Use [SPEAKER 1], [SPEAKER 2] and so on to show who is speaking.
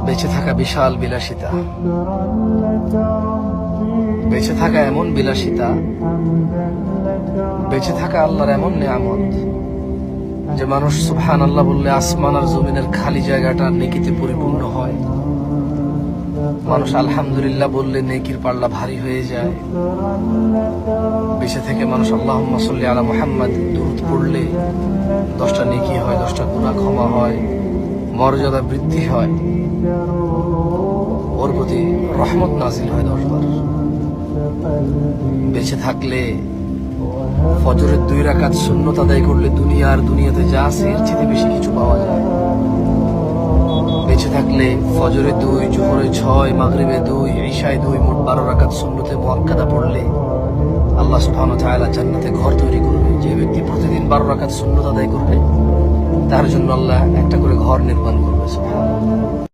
[SPEAKER 1] বেঁচে থাকা বিশাল বিলাসিতা, বেঁচে থাকা এমন বিলাসিতা, বেঁচে থাকা আল্লাহর এমন নিয়ামত যে মানুষ সুবহানাল্লাহ বললে আসমান আর জমিনের খালি জায়গাটা নেকিতে পরিপূর্ণ হয়। মানুষ আলহামদুলিল্লাহ বললে নেকির পাল্লা ভারী হয়ে যায়। বেঁচে থেকে মানুষ আল্লাহুম্মা সাল্লি আলা মুহাম্মাদ দুরূদ পড়লে 10টা নেকি হয়, 10টা গুনাহ ক্ষমা হয়, মর্যাদা বৃদ্ধি হয়, ওর প্রতি রহমত নাজিল হয় 10 বার। বেঁচে থাকলে ফজরের 2 রাকাত সুন্নত আদায় করলে দুনিয়াতে যা আছে এর চেয়ে বেশি কিছু পাওয়া যায়। বেঁচে থাকলে ফজরে 2, জোহরে 6, মাগরিবে 2, ইশায় 2, মোট 12 রাকাত সুন্নতে মুআক্কাদা পড়লে আল্লাহ সুবহানাহু ওয়া তাআলা জান্নাতে ঘর তৈরি করবে। যে ব্যক্তি প্রতিদিন 12 রাকাত সুন্নত আদায় করবে তার জন্য আল্লাহ একটা করে ঘর নির্মাণ করবে। সুবহানাল্লাহ।